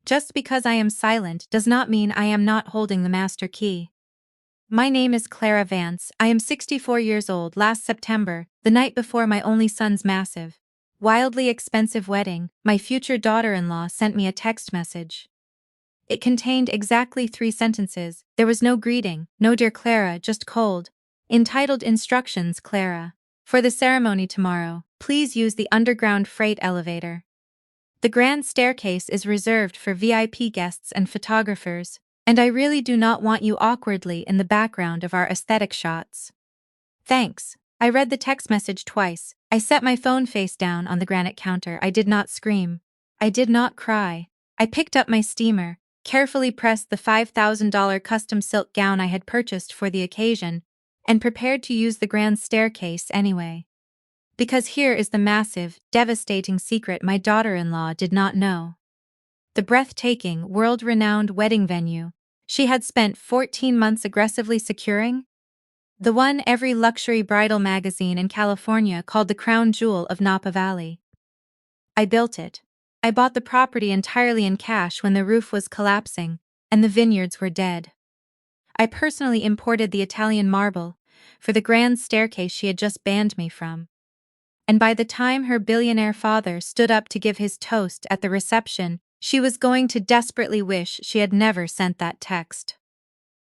Just because I am silent does not mean I am not holding the master key. My name is Clara Vance. I am 64 years old. Last September, the night before my only son's massive, wildly expensive wedding, my future daughter-in-law sent me a text message. It contained exactly 3 sentences. There was no greeting, no dear Clara, just cold. Entitled Instructions, Clara. For the ceremony tomorrow, please use the underground freight elevator. The grand staircase is reserved for VIP guests and photographers, and I really do not want you awkwardly in the background of our aesthetic shots. Thanks. I read the text message twice. I set my phone face down on the granite counter. I did not scream. I did not cry. I picked up my steamer, carefully pressed the $5,000 custom silk gown I had purchased for the occasion, and prepared to use the grand staircase anyway. Because here is the massive, devastating secret my daughter-in-law did not know. The breathtaking, world-renowned wedding venue she had spent 14 months aggressively securing? The one every luxury bridal magazine in California called the crown jewel of Napa Valley. I built it. I bought the property entirely in cash when the roof was collapsing, and the vineyards were dead. I personally imported the Italian marble for the grand staircase she had just banned me from. And by the time her billionaire father stood up to give his toast at the reception, she was going to desperately wish she had never sent that text.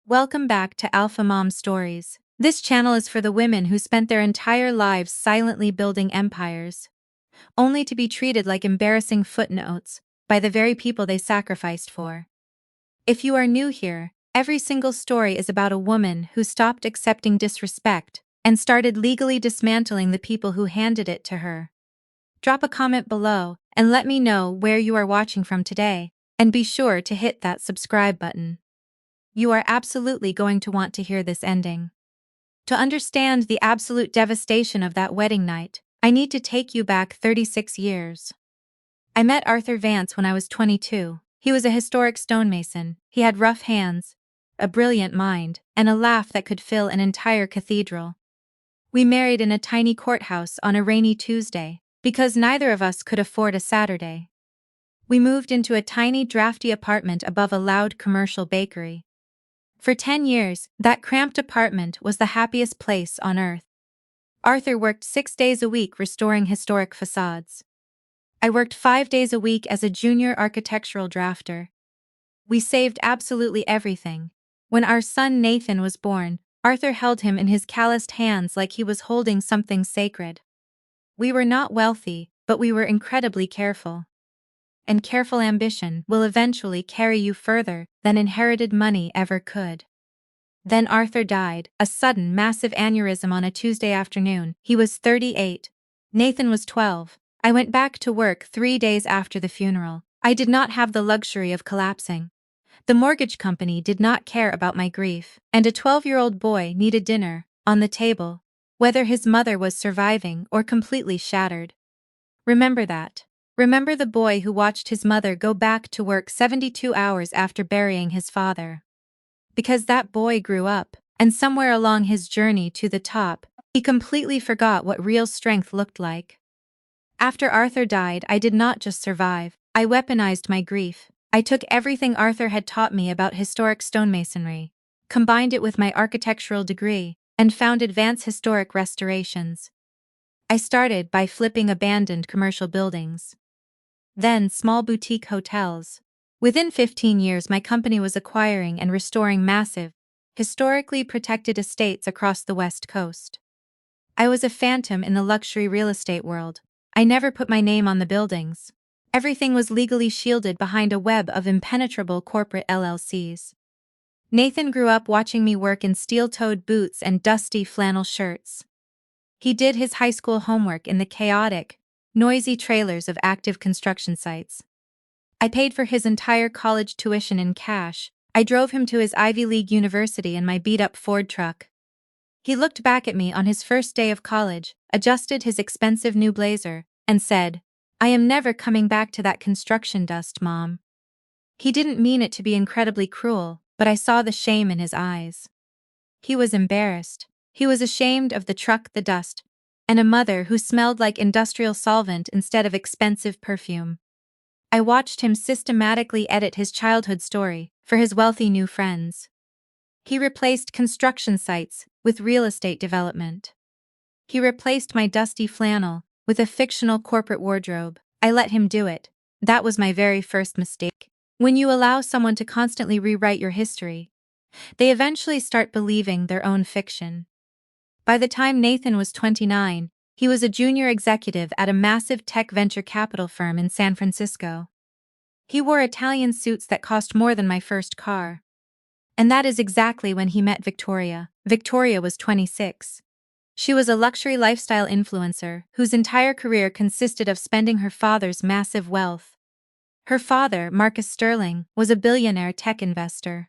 Welcome back to Alpha Mom Stories. This channel is for the women who spent their entire lives silently building empires, only to be treated like embarrassing footnotes by the very people they sacrificed for. If you are new here, every single story is about a woman who stopped accepting disrespect and started legally dismantling the people who handed it to her. Drop a comment below and let me know where you are watching from today, and be sure to hit that subscribe button. You are absolutely going to want to hear this ending. To understand the absolute devastation of that wedding night, I need to take you back 36 years. I met Arthur Vance when I was 22. He was a historic stonemason. He had rough hands, a brilliant mind, and a laugh that could fill an entire cathedral. We married in a tiny courthouse on a rainy Tuesday, because neither of us could afford a Saturday. We moved into a tiny drafty apartment above a loud commercial bakery. For 10 years, that cramped apartment was the happiest place on earth. Arthur worked 6 days a week restoring historic facades. I worked 5 days a week as a junior architectural drafter. We saved absolutely everything. When our son Nathan was born, Arthur held him in his calloused hands like he was holding something sacred. We were not wealthy, but we were incredibly careful. And careful ambition will eventually carry you further than inherited money ever could. Then Arthur died, a sudden massive aneurysm on a Tuesday afternoon. He was 38. Nathan was 12. I went back to work 3 days after the funeral. I did not have the luxury of collapsing. The mortgage company did not care about my grief, and a 12-year-old boy needed dinner on the table, whether his mother was surviving or completely shattered. Remember that. Remember the boy who watched his mother go back to work 72 hours after burying his father. Because that boy grew up, and somewhere along his journey to the top, he completely forgot what real strength looked like. After Arthur died, I did not just survive, I weaponized my grief. I took everything Arthur had taught me about historic stonemasonry, combined it with my architectural degree, and founded Vance Historic Restorations. I started by flipping abandoned commercial buildings. Then small boutique hotels. Within 15 years my company was acquiring and restoring massive, historically protected estates across the West Coast. I was a phantom in the luxury real estate world. I never put my name on the buildings. Everything was legally shielded behind a web of impenetrable corporate LLCs. Nathan grew up watching me work in steel-toed boots and dusty flannel shirts. He did his high school homework in the chaotic, noisy trailers of active construction sites. I paid for his entire college tuition in cash. I drove him to his Ivy League university in my beat-up Ford truck. He looked back at me on his first day of college, adjusted his expensive new blazer, and said, "I am never coming back to that construction dust, Mom." He didn't mean it to be incredibly cruel, but I saw the shame in his eyes. He was embarrassed. He was ashamed of the truck, the dust, and a mother who smelled like industrial solvent instead of expensive perfume. I watched him systematically edit his childhood story for his wealthy new friends. He replaced construction sites with real estate development. He replaced my dusty flannel with a fictional corporate wardrobe. I let him do it. That was my very first mistake. When you allow someone to constantly rewrite your history, they eventually start believing their own fiction. By the time Nathan was 29, he was a junior executive at a massive tech venture capital firm in San Francisco. He wore Italian suits that cost more than my first car. And that is exactly when he met Victoria. Victoria was 26. She was a luxury lifestyle influencer whose entire career consisted of spending her father's massive wealth. Her father, Marcus Sterling, was a billionaire tech investor.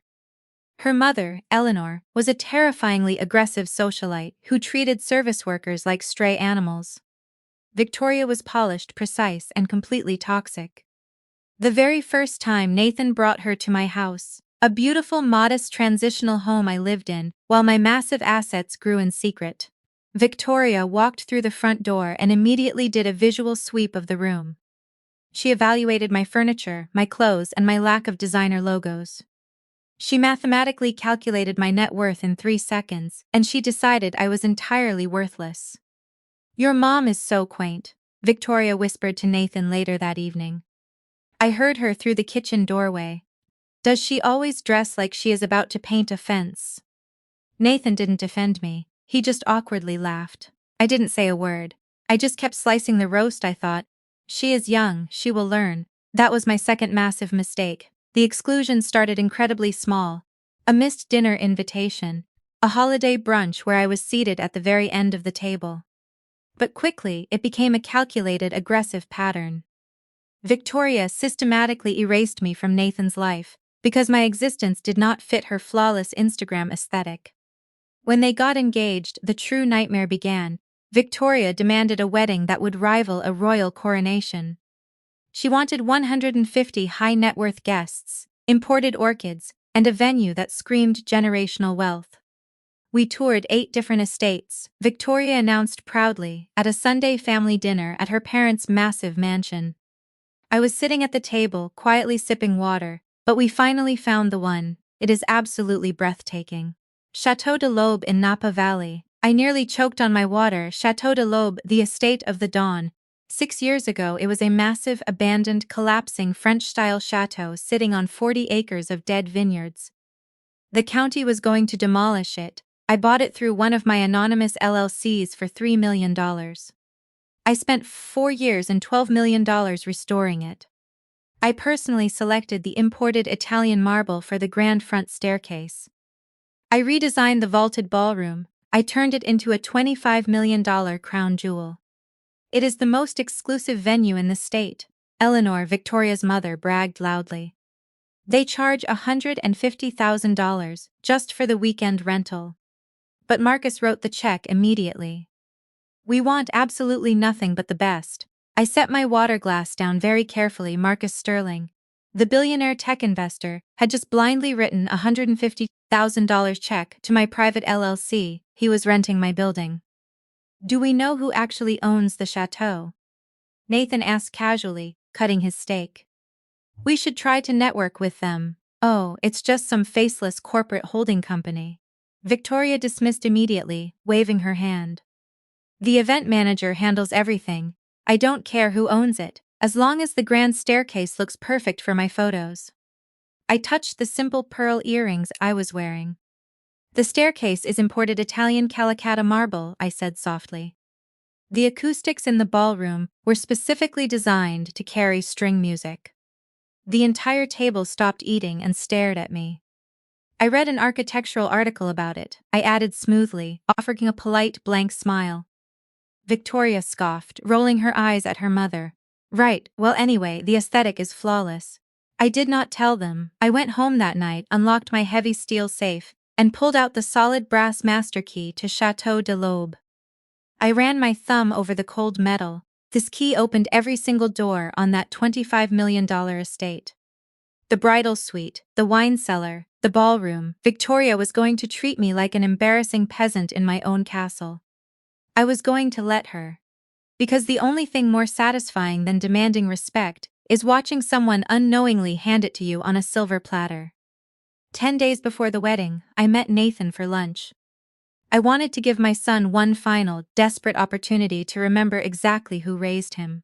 Her mother, Eleanor, was a terrifyingly aggressive socialite who treated service workers like stray animals. Victoria was polished, precise, and completely toxic. The very first time Nathan brought her to my house, a beautiful, modest transitional home I lived in, while my massive assets grew in secret, Victoria walked through the front door and immediately did a visual sweep of the room. She evaluated my furniture, my clothes, and my lack of designer logos. She mathematically calculated my net worth in 3 seconds, and she decided I was entirely worthless. "Your mom is so quaint," Victoria whispered to Nathan later that evening. I heard her through the kitchen doorway. "Does she always dress like she is about to paint a fence?" Nathan didn't defend me. He just awkwardly laughed. I didn't say a word. I just kept slicing the roast. I thought, she is young, she will learn. That was my second massive mistake. The exclusion started incredibly small. A missed dinner invitation. A holiday brunch where I was seated at the very end of the table. But quickly, it became a calculated, aggressive pattern. Victoria systematically erased me from Nathan's life because my existence did not fit her flawless Instagram aesthetic. When they got engaged, the true nightmare began. Victoria demanded a wedding that would rival a royal coronation. She wanted 150 high-net-worth guests, imported orchids, and a venue that screamed generational wealth. We toured 8 different estates, Victoria announced proudly, at a Sunday family dinner at her parents' massive mansion. I was sitting at the table, quietly sipping water, but we finally found the one. It is absolutely breathtaking. Château de l'Aube in Napa Valley. I nearly choked on my water. Château de l'Aube, the estate of the dawn. 6 years ago, it was a massive, abandoned, collapsing French-style chateau sitting on 40 acres of dead vineyards. The county was going to demolish it. I bought it through one of my anonymous LLCs for $3 million. I spent 4 years and $12 million restoring it. I personally selected the imported Italian marble for the grand front staircase. I redesigned the vaulted ballroom. I turned it into a $25 million crown jewel. It is the most exclusive venue in the state, Eleanor, Victoria's mother, bragged loudly. They charge $150,000 just for the weekend rental. But Marcus wrote the check immediately. "We want absolutely nothing but the best." I set my water glass down very carefully. Marcus Sterling, the billionaire tech investor, had just blindly written a $150,000 check to my private LLC. He was renting my building. "Do we know who actually owns the chateau?" Nathan asked casually, cutting his steak. "We should try to network with them." "Oh, it's just some faceless corporate holding company." Victoria dismissed immediately, waving her hand. "The event manager handles everything. I don't care who owns it, as long as the grand staircase looks perfect for my photos." I touched the simple pearl earrings I was wearing. "The staircase is imported Italian Calacatta marble," I said softly. The acoustics in the ballroom were specifically designed to carry string music. The entire table stopped eating and stared at me. "I read an architectural article about it," I added smoothly, offering a polite blank smile. Victoria scoffed, rolling her eyes at her mother. "Right, well anyway, the aesthetic is flawless." I did not tell them. I went home that night, unlocked my heavy steel safe, and pulled out the solid brass master key to Château de l'Aube. I ran my thumb over the cold metal. This key opened every single door on that $25 million estate. The bridal suite, the wine cellar, the ballroom. Victoria was going to treat me like an embarrassing peasant in my own castle. I was going to let her. Because the only thing more satisfying than demanding respect is watching someone unknowingly hand it to you on a silver platter. 10 days before the wedding, I met Nathan for lunch. I wanted to give my son one final, desperate opportunity to remember exactly who raised him.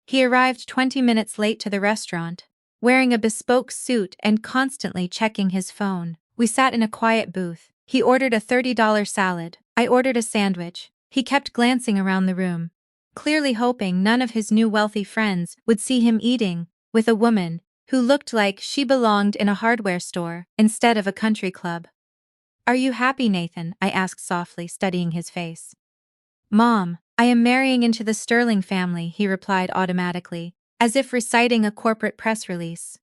He arrived 20 minutes late to the restaurant, wearing a bespoke suit and constantly checking his phone. We sat in a quiet booth. He ordered a $30 salad. I ordered a sandwich. He kept glancing around the room, clearly hoping none of his new wealthy friends would see him eating with a woman who looked like she belonged in a hardware store instead of a country club. "Are you happy, Nathan?" I asked softly, studying his face. "Mom, I am marrying into the Sterling family," he replied automatically, as if reciting a corporate press release.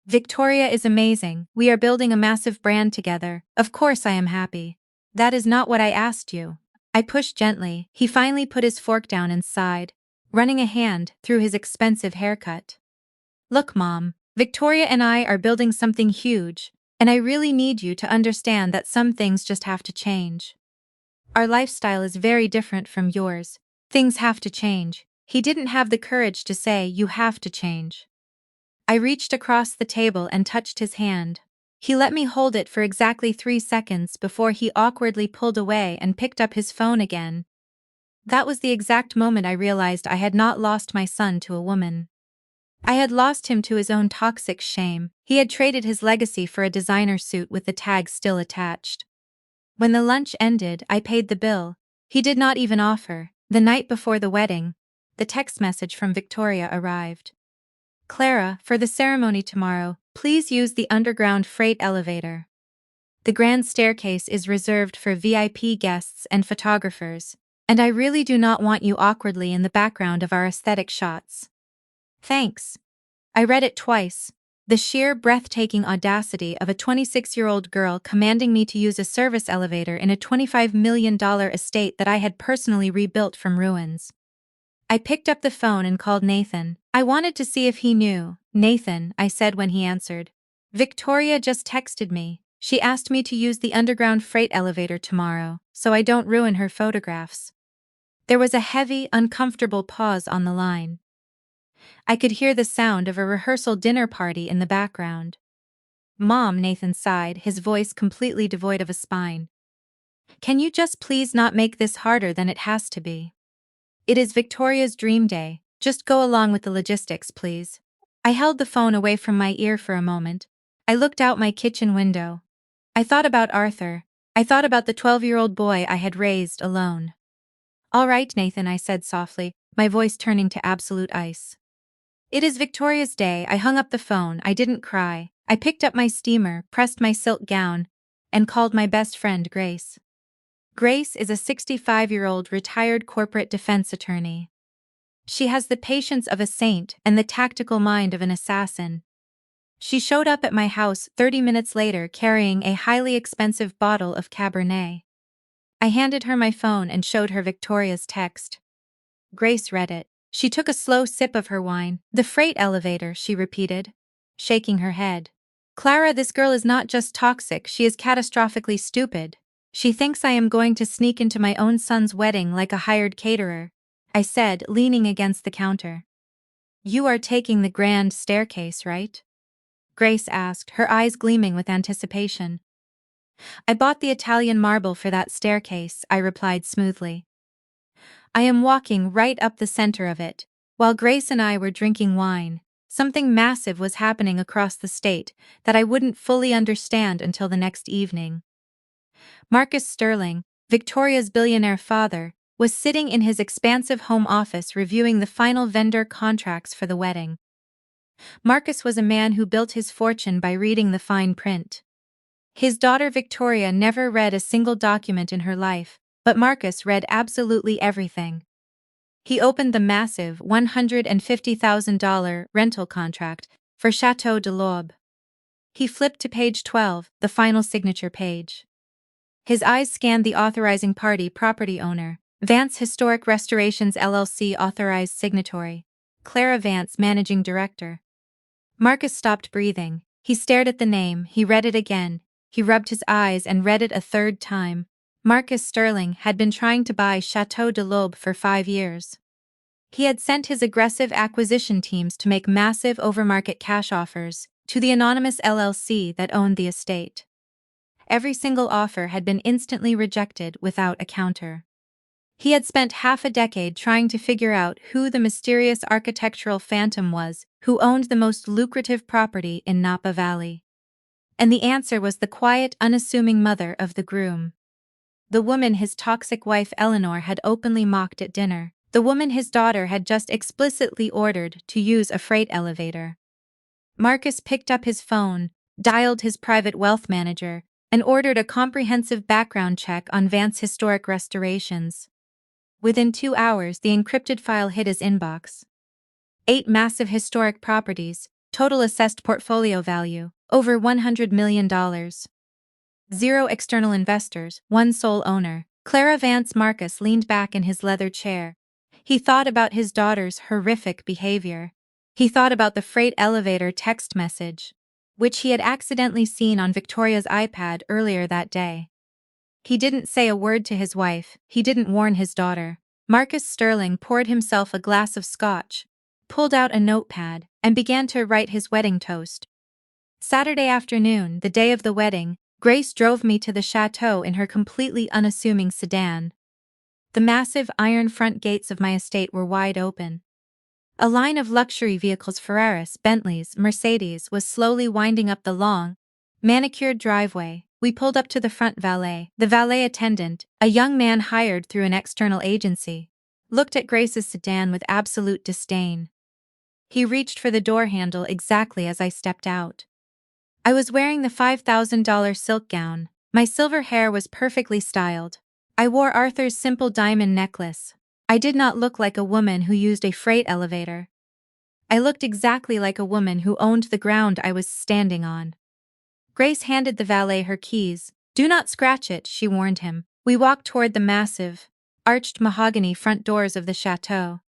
"Victoria is amazing. We are building a massive brand together. Of course I am happy." "That is not what I asked you." I pushed gently. He finally put his fork down and sighed, running a hand through his expensive haircut. "Look, Mom, Victoria and I are building something huge, and I really need you to understand that some things just have to change. Our lifestyle is very different from yours. Things have to change." He didn't have the courage to say, "You have to change." I reached across the table and touched his hand. He let me hold it for exactly 3 seconds before he awkwardly pulled away and picked up his phone again. That was the exact moment I realized I had not lost my son to a woman. I had lost him to his own toxic shame. He had traded his legacy for a designer suit with the tag still attached. When the lunch ended, I paid the bill. He did not even offer. The night before the wedding, the text message from Victoria arrived. "Clara, for the ceremony tomorrow, please use the underground freight elevator. The grand staircase is reserved for VIP guests and photographers, and I really do not want you awkwardly in the background of our aesthetic shots. Thanks." I read it twice. The sheer breathtaking audacity of a 26-year-old girl commanding me to use a service elevator in a $25 million estate that I had personally rebuilt from ruins. I picked up the phone and called Nathan. I wanted to see if he knew. "Nathan," I said when he answered. "Victoria just texted me. She asked me to use the underground freight elevator tomorrow, so I don't ruin her photographs." There was a heavy, uncomfortable pause on the line. I could hear the sound of a rehearsal dinner party in the background. "Mom," Nathan sighed, his voice completely devoid of a spine. "Can you just please not make this harder than it has to be? It is Victoria's dream day. Just go along with the logistics, please." I held the phone away from my ear for a moment. I looked out my kitchen window. I thought about Arthur. I thought about the 12-year-old boy I had raised alone. "All right, Nathan," I said softly, my voice turning to absolute ice. "It is Victoria's day." I hung up the phone. I didn't cry. I picked up my steamer, pressed my silk gown, and called my best friend Grace. Grace is a 65-year-old retired corporate defense attorney. She has the patience of a saint and the tactical mind of an assassin. She showed up at my house 30 minutes later carrying a highly expensive bottle of Cabernet. I handed her my phone and showed her Victoria's text. Grace read it. She took a slow sip of her wine. "The freight elevator," she repeated, shaking her head. "Clara, this girl is not just toxic, she is catastrophically stupid. She thinks I am going to sneak into my own son's wedding like a hired caterer," I said, leaning against the counter. "You are taking the grand staircase, right?" Grace asked, her eyes gleaming with anticipation. "I bought the Italian marble for that staircase," I replied smoothly. I am walking right up the center of it. While Grace and I were drinking wine, something massive was happening across the state that I wouldn't fully understand until the next evening. Marcus Sterling, Victoria's billionaire father, was sitting in his expansive home office reviewing the final vendor contracts for the wedding. Marcus was a man who built his fortune by reading the fine print. His daughter Victoria never read a single document in her life, but Marcus read absolutely everything. He opened the massive $150,000 rental contract for Chateau de l'Aube. He flipped to page 12, the final signature page. His eyes scanned the authorizing party property owner, Vance Historic Restorations LLC authorized signatory, Clara Vance managing director. Marcus stopped breathing. He stared at the name, he read it again, he rubbed his eyes and read it a third time. Marcus Sterling had been trying to buy Chateau de l'Aube for 5 years. He had sent his aggressive acquisition teams to make massive overmarket cash offers to the anonymous LLC that owned the estate. Every single offer had been instantly rejected without a counter. He had spent half a decade trying to figure out who the mysterious architectural phantom was who owned the most lucrative property in Napa Valley. And the answer was the quiet, unassuming mother of the groom. The woman his toxic wife Eleanor had openly mocked at dinner. The woman his daughter had just explicitly ordered to use a freight elevator. Marcus picked up his phone, dialed his private wealth manager, and ordered a comprehensive background check on Vance's historic restorations. Within 2 hours, the encrypted file hit his inbox. 8 massive historic properties, total assessed portfolio value, over $100 million. 0 external investors, 1 sole owner. Clara Vance. Marcus leaned back in his leather chair. He thought about his daughter's horrific behavior. He thought about the freight elevator text message, which he had accidentally seen on Victoria's iPad earlier that day. He didn't say a word to his wife, he didn't warn his daughter. Marcus Sterling poured himself a glass of scotch, pulled out a notepad, and began to write his wedding toast. Saturday afternoon, the day of the wedding, Grace drove me to the chateau in her completely unassuming sedan. The massive iron front gates of my estate were wide open. A line of luxury vehicles, Ferraris, Bentleys, Mercedes, was slowly winding up the long, manicured driveway. We pulled up to the front valet. The valet attendant, a young man hired through an external agency, looked at Grace's sedan with absolute disdain. He reached for the door handle exactly as I stepped out. I was wearing the $5,000 silk gown. My silver hair was perfectly styled. I wore Arthur's simple diamond necklace. I did not look like a woman who used a freight elevator. I looked exactly like a woman who owned the ground I was standing on. Grace handed the valet her keys. "Do not scratch it," she warned him. We walked toward the massive, arched mahogany front doors of the chateau.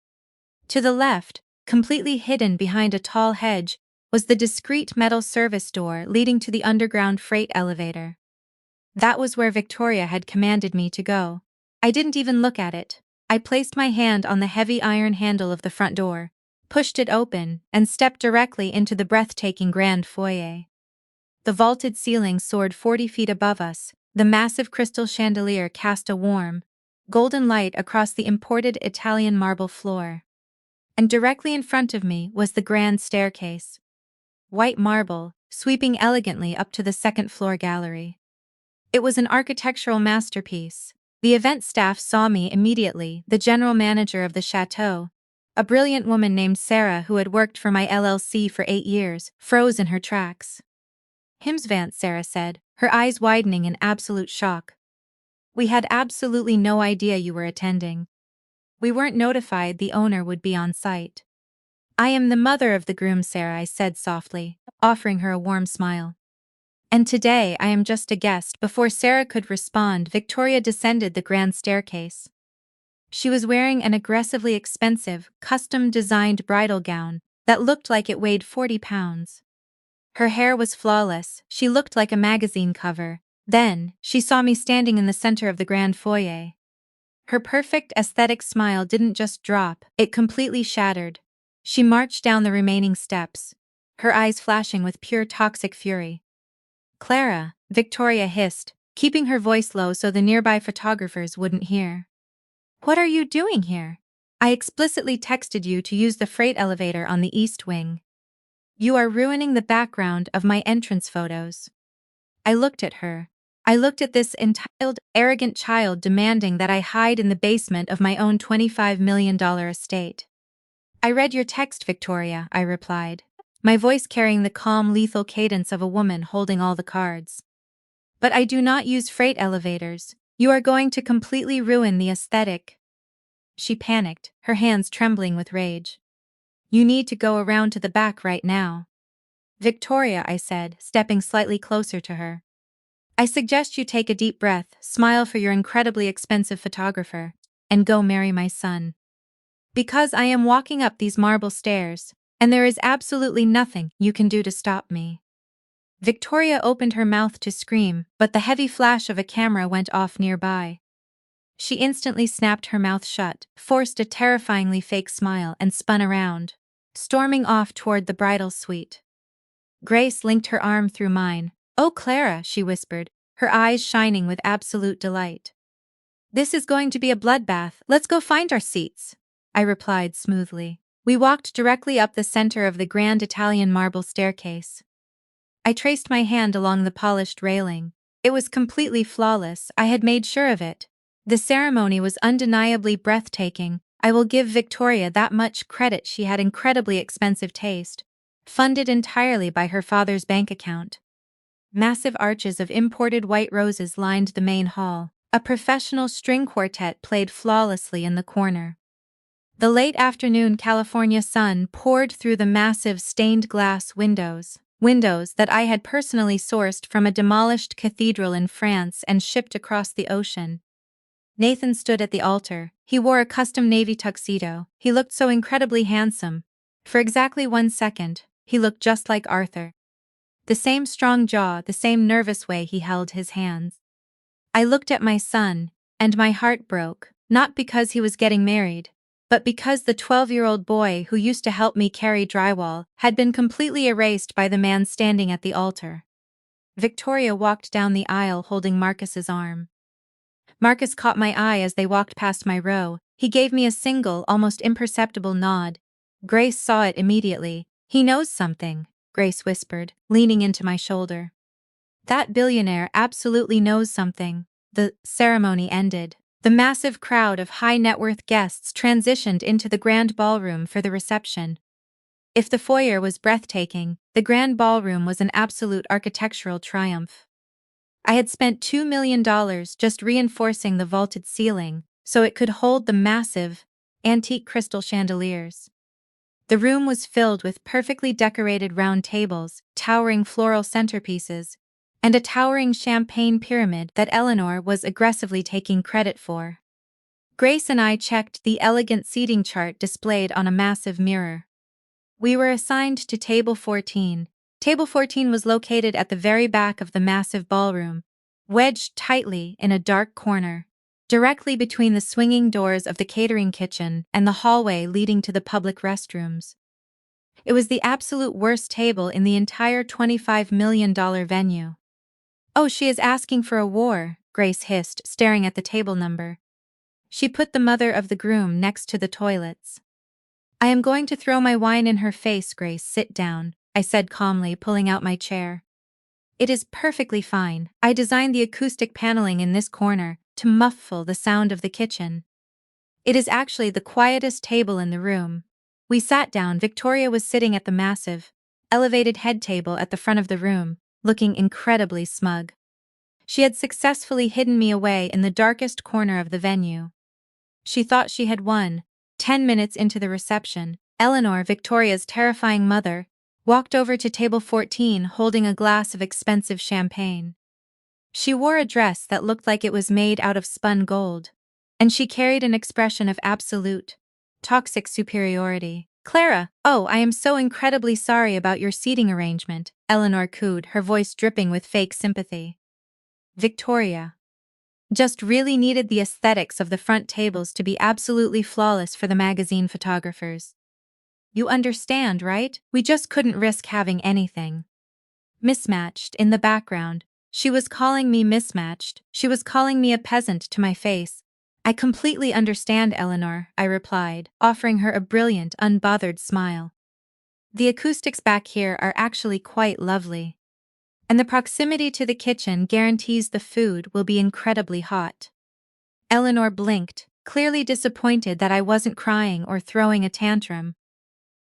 To the left, completely hidden behind a tall hedge, was the discreet metal service door leading to the underground freight elevator. That was where Victoria had commanded me to go. I didn't even look at it. I placed my hand on the heavy iron handle of the front door, pushed it open, and stepped directly into the breathtaking grand foyer. The vaulted ceiling soared 40 feet above us. The massive crystal chandelier cast a warm, golden light across the imported Italian marble floor. And directly in front of me was the grand staircase. White marble, sweeping elegantly up to the second-floor gallery. It was an architectural masterpiece. The event staff saw me immediately. The general manager of the chateau, a brilliant woman named Sarah who had worked for my LLC for 8 years, froze in her tracks. "Hims Vance," Sarah said, her eyes widening in absolute shock. "We had absolutely no idea you were attending. We weren't notified the owner would be on site." "I am the mother of the groom, Sarah," I said softly, offering her a warm smile. "And today I am just a guest." Before Sarah could respond, Victoria descended the grand staircase. She was wearing an aggressively expensive, custom-designed bridal gown that looked like it weighed 40 pounds. Her hair was flawless, she looked like a magazine cover. Then, she saw me standing in the center of the grand foyer. Her perfect aesthetic smile didn't just drop, it completely shattered. She marched down the remaining steps, her eyes flashing with pure toxic fury. "Clara," Victoria hissed, keeping her voice low so the nearby photographers wouldn't hear. "What are you doing here? I explicitly texted you to use the freight elevator on the east wing. You are ruining the background of my entrance photos." I looked at her. I looked at this entitled, arrogant child demanding that I hide in the basement of my own $25 million estate. "I read your text, Victoria," I replied, my voice carrying the calm, lethal cadence of a woman holding all the cards. "But I do not use freight elevators. You are going to completely ruin the aesthetic." She panicked, her hands trembling with rage. "You need to go around to the back right now." "Victoria," I said, stepping slightly closer to her. "I suggest you take a deep breath, smile for your incredibly expensive photographer, and go marry my son. Because I am walking up these marble stairs, and there is absolutely nothing you can do to stop me." Victoria opened her mouth to scream, but the heavy flash of a camera went off nearby. She instantly snapped her mouth shut, forced a terrifyingly fake smile, and spun around, storming off toward the bridal suite. Grace linked her arm through mine. "Oh, Clara," she whispered, her eyes shining with absolute delight. "This is going to be a bloodbath, let's go find our seats," I replied smoothly. We walked directly up the center of the grand Italian marble staircase. I traced my hand along the polished railing. It was completely flawless, I had made sure of it. The ceremony was undeniably breathtaking. I will give Victoria that much credit. She had incredibly expensive taste, funded entirely by her father's bank account. Massive arches of imported white roses lined the main hall. A professional string quartet played flawlessly in the corner. The late afternoon California sun poured through the massive stained glass windows that I had personally sourced from a demolished cathedral in France and shipped across the ocean. Nathan stood at the altar. He wore a custom navy tuxedo. He looked so incredibly handsome. For exactly 1 second, he looked just like Arthur. The same strong jaw, the same nervous way he held his hands. I looked at my son, and my heart broke, not because he was getting married, but because the 12-year-old boy who used to help me carry drywall had been completely erased by the man standing at the altar. Victoria walked down the aisle holding Marcus's arm. Marcus caught my eye as they walked past my row. He gave me a single, almost imperceptible nod. Grace saw it immediately. "He knows something," Grace whispered, leaning into my shoulder. "That billionaire absolutely knows something." The ceremony ended. The massive crowd of high-net-worth guests transitioned into the grand ballroom for the reception. If the foyer was breathtaking, the grand ballroom was an absolute architectural triumph. I had spent $2 million just reinforcing the vaulted ceiling so it could hold the massive, antique crystal chandeliers. The room was filled with perfectly decorated round tables, towering floral centerpieces, and a towering champagne pyramid that Eleanor was aggressively taking credit for. Grace and I checked the elegant seating chart displayed on a massive mirror. We were assigned to Table 14. Table 14 was located at the very back of the massive ballroom, wedged tightly in a dark corner, directly between the swinging doors of the catering kitchen and the hallway leading to the public restrooms. It was the absolute worst table in the entire $25 million venue. "Oh, she is asking for a war," Grace hissed, staring at the table number. She put the mother of the groom next to the toilets. "I am going to throw my wine in her face, Grace. Sit down," I said calmly, pulling out my chair. "It is perfectly fine. I designed the acoustic paneling in this corner to muffle the sound of the kitchen. It is actually the quietest table in the room." We sat down. Victoria was sitting at the massive, elevated head table at the front of the room, looking incredibly smug. She had successfully hidden me away in the darkest corner of the venue. She thought she had won. 10 minutes into the reception, Eleanor, Victoria's terrifying mother, walked over to table 14 holding a glass of expensive champagne. She wore a dress that looked like it was made out of spun gold, and she carried an expression of absolute, toxic superiority. "Clara, oh, I am so incredibly sorry about your seating arrangement," Eleanor cooed, her voice dripping with fake sympathy. Victoria just really needed the aesthetics of the front tables to be absolutely flawless for the magazine photographers. "You understand, right? We just couldn't risk having anything mismatched." In the background, she was calling me mismatched. She was calling me a peasant to my face. "I completely understand, Eleanor," I replied, offering her a brilliant, unbothered smile. "The acoustics back here are actually quite lovely. And the proximity to the kitchen guarantees the food will be incredibly hot." Eleanor blinked, clearly disappointed that I wasn't crying or throwing a tantrum.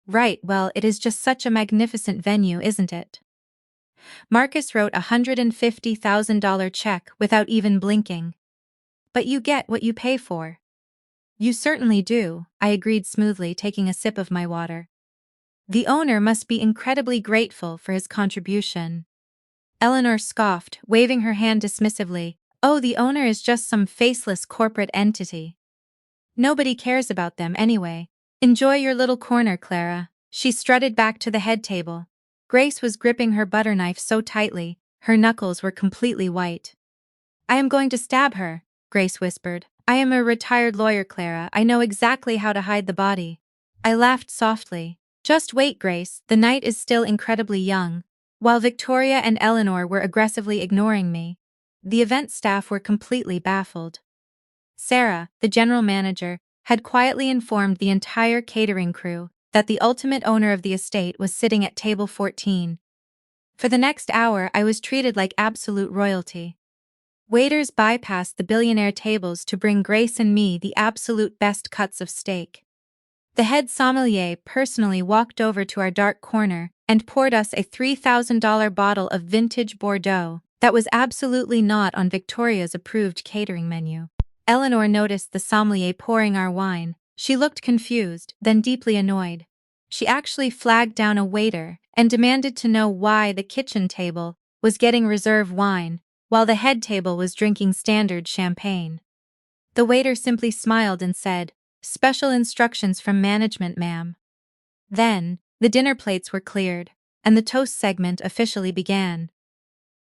"Right, well, it is just such a magnificent venue, isn't it?" Marcus wrote a $150,000 check without even blinking. "But you get what you pay for." "You certainly do," I agreed smoothly, taking a sip of my water. "The owner must be incredibly grateful for his contribution." Eleanor scoffed, waving her hand dismissively. "Oh, the owner is just some faceless corporate entity. Nobody cares about them anyway. Enjoy your little corner, Clara." She strutted back to the head table. Grace was gripping her butter knife so tightly, her knuckles were completely white. "I am going to stab her," Grace whispered, I am a retired lawyer, Clara. I know exactly how to hide the body. I laughed softly. Just wait, Grace, the night is still incredibly young. While Victoria and Eleanor were aggressively ignoring me, the event staff were completely baffled. Sarah, the general manager, had quietly informed the entire catering crew that the ultimate owner of the estate was sitting at table 14. For the next hour, I was treated like absolute royalty. Waiters bypassed the billionaire tables to bring Grace and me the absolute best cuts of steak. The head sommelier personally walked over to our dark corner and poured us a $3,000 bottle of vintage Bordeaux that was absolutely not on Victoria's approved catering menu. Eleanor noticed the sommelier pouring our wine. She looked confused, then deeply annoyed. She actually flagged down a waiter and demanded to know why the kitchen table was getting reserve wine while the head table was drinking standard champagne. The waiter simply smiled and said, "Special instructions from management, ma'am." Then, the dinner plates were cleared, and the toast segment officially began.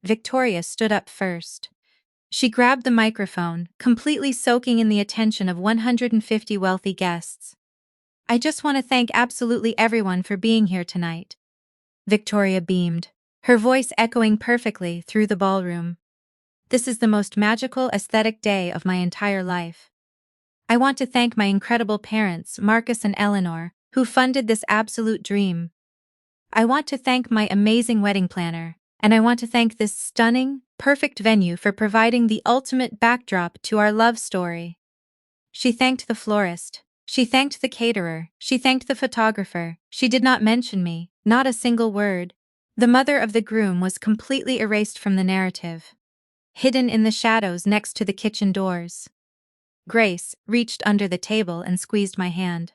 Victoria stood up first. She grabbed the microphone, completely soaking in the attention of 150 wealthy guests. "I just want to thank absolutely everyone for being here tonight." Victoria beamed, her voice echoing perfectly through the ballroom. "This is the most magical, aesthetic day of my entire life. I want to thank my incredible parents, Marcus and Eleanor, who funded this absolute dream. I want to thank my amazing wedding planner, and I want to thank this stunning, perfect venue for providing the ultimate backdrop to our love story." She thanked the florist. She thanked the caterer. She thanked the photographer. She did not mention me, not a single word. The mother of the groom was completely erased from the narrative, hidden in the shadows next to the kitchen doors. Grace reached under the table and squeezed my hand.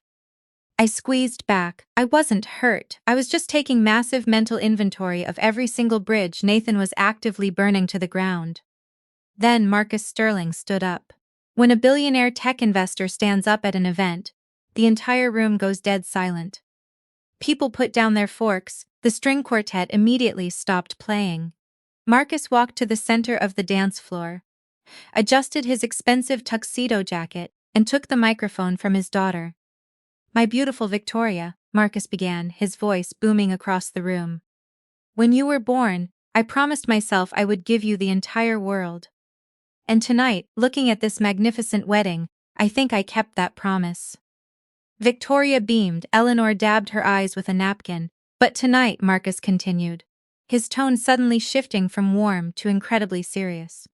I squeezed back. I wasn't hurt. I was just taking massive mental inventory of every single bridge Nathan was actively burning to the ground. Then Marcus Sterling stood up. When a billionaire tech investor stands up at an event, the entire room goes dead silent. People put down their forks. The string quartet immediately stopped playing. Marcus walked to the center of the dance floor, adjusted his expensive tuxedo jacket, and took the microphone from his daughter. "My beautiful Victoria," Marcus began, his voice booming across the room. "When you were born, I promised myself I would give you the entire world. And tonight, looking at this magnificent wedding, I think I kept that promise." Victoria beamed. Eleanor dabbed her eyes with a napkin. "But tonight," Marcus continued, his tone suddenly shifting from warm to incredibly serious,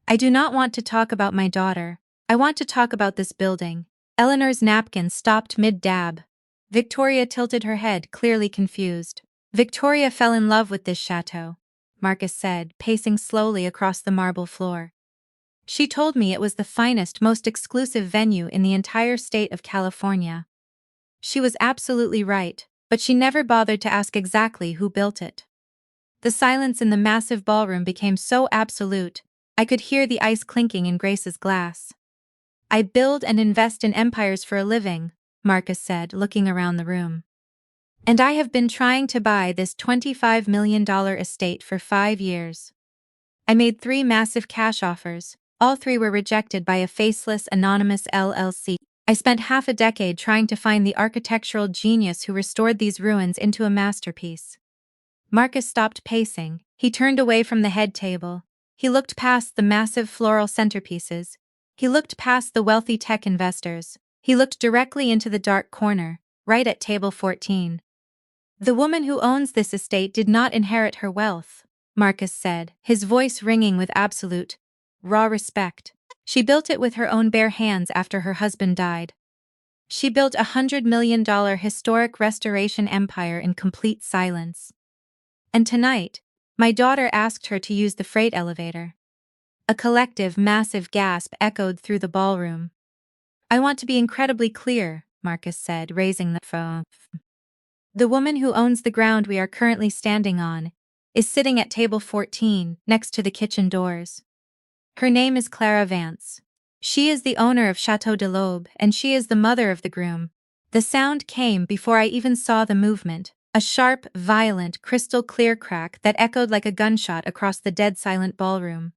"I do not want to talk about my daughter. I want to talk about this building." Eleanor's napkin stopped mid-dab. Victoria tilted her head, clearly confused. "Victoria fell in love with this chateau," Marcus said, pacing slowly across the marble floor. "She told me it was the finest, most exclusive venue in the entire state of California. She was absolutely right, but she never bothered to ask exactly who built it." The silence in the massive ballroom became so absolute, I could hear the ice clinking in Grace's glass. "I build and invest in empires for a living," Marcus said, looking around the room. "And I have been trying to buy this $25 million estate for 5 years. I made 3 massive cash offers. All 3 were rejected by a faceless, anonymous LLC. I spent half a decade trying to find the architectural genius who restored these ruins into a masterpiece." Marcus stopped pacing. He turned away from the head table. He looked past the massive floral centerpieces. He looked past the wealthy tech investors. He looked directly into the dark corner, right at table 14. "The woman who owns this estate did not inherit her wealth," Marcus said, his voice ringing with absolute, raw respect. "She built it with her own bare hands after her husband died. She built $100 million historic restoration empire in complete silence. And tonight, my daughter asked her to use the freight elevator." A collective, massive gasp echoed through the ballroom. "I want to be incredibly clear," Marcus said, raising the phone. "The woman who owns the ground we are currently standing on is sitting at table 14, next to the kitchen doors. Her name is Clara Vance. She is the owner of Chateau de l'Aube, and she is the mother of the groom." The sound came before I even saw the movement, a sharp, violent, crystal-clear crack that echoed like a gunshot across the dead-silent ballroom.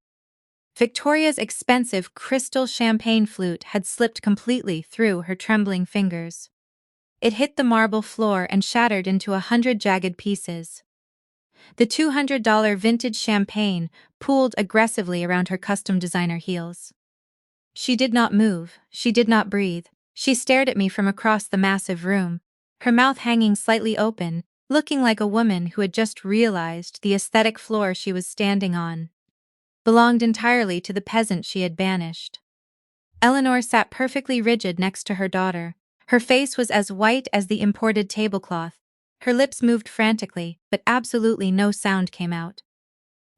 Victoria's expensive crystal champagne flute had slipped completely through her trembling fingers. It hit the marble floor and shattered into 100 jagged pieces. The $200 vintage champagne pooled aggressively around her custom designer heels. She did not move, she did not breathe. She stared at me from across the massive room, her mouth hanging slightly open, looking like a woman who had just realized the aesthetic floor she was standing on belonged entirely to the peasant she had banished. Eleanor sat perfectly rigid next to her daughter. Her face was as white as the imported tablecloth. Her lips moved frantically, but absolutely no sound came out.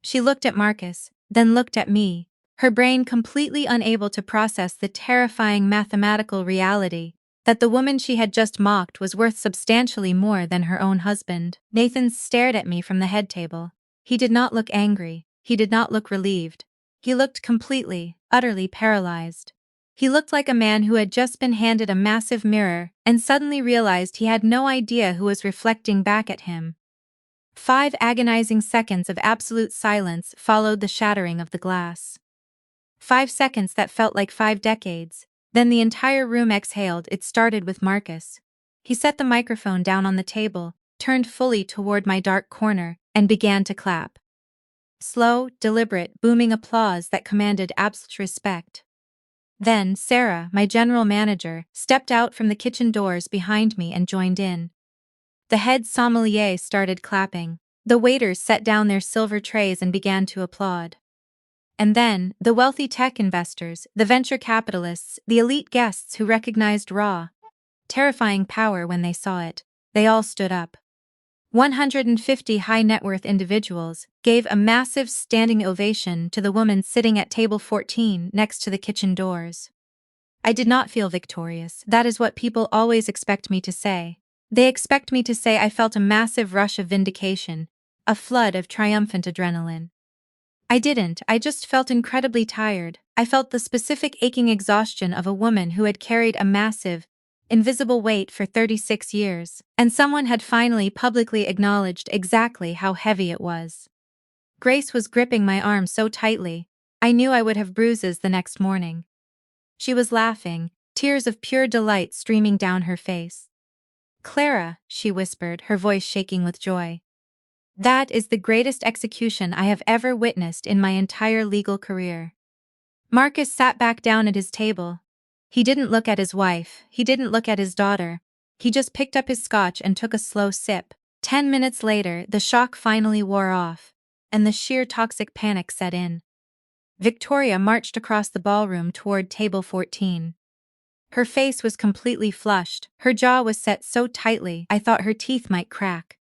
She looked at Marcus, then looked at me, her brain completely unable to process the terrifying mathematical reality that the woman she had just mocked was worth substantially more than her own husband. Nathan stared at me from the head table. He did not look angry, he did not look relieved. He looked completely, utterly paralyzed. He looked like a man who had just been handed a massive mirror and suddenly realized he had no idea who was reflecting back at him. 5 agonizing seconds of absolute silence followed the shattering of the glass. 5 seconds that felt like 5 decades. Then the entire room exhaled. It started with Marcus. He set the microphone down on the table, turned fully toward my dark corner, and began to clap. Slow, deliberate, booming applause that commanded absolute respect. Then Sarah, my general manager, stepped out from the kitchen doors behind me and joined in. The head sommelier started clapping. The waiters set down their silver trays and began to applaud. And then, the wealthy tech investors, the venture capitalists, the elite guests who recognized raw, terrifying power when they saw it, they all stood up. 150 high-net-worth individuals gave a massive standing ovation to the woman sitting at table 14 next to the kitchen doors. I did not feel victorious. That is what people always expect me to say. They expect me to say I felt a massive rush of vindication, a flood of triumphant adrenaline. I didn't. I just felt incredibly tired. I felt the specific aching exhaustion of a woman who had carried a massive, invisible weight for 36 years, and someone had finally publicly acknowledged exactly how heavy it was. Grace was gripping my arm so tightly, I knew I would have bruises the next morning. She was laughing, tears of pure delight streaming down her face. "Clara," she whispered, her voice shaking with joy. "That is the greatest execution I have ever witnessed in my entire legal career." Marcus sat back down at his table. He didn't look at his wife, he didn't look at his daughter. He just picked up his scotch and took a slow sip. 10 minutes later, the shock finally wore off, and the sheer toxic panic set in. Victoria marched across the ballroom toward table 14. Her face was completely flushed, her jaw was set so tightly I thought her teeth might crack.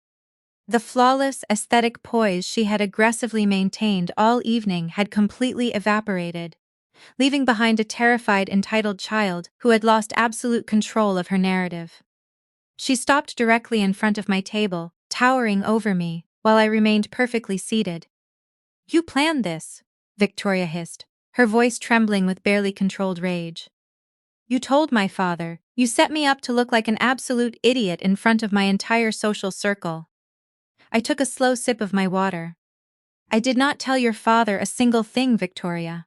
The flawless, aesthetic poise she had aggressively maintained all evening had completely evaporated, leaving behind a terrified, entitled child who had lost absolute control of her narrative. She stopped directly in front of my table, towering over me, while I remained perfectly seated. "You planned this," Victoria hissed, her voice trembling with barely controlled rage. "You told my father, you set me up to look like an absolute idiot in front of my entire social circle." I took a slow sip of my water. "I did not tell your father a single thing, Victoria.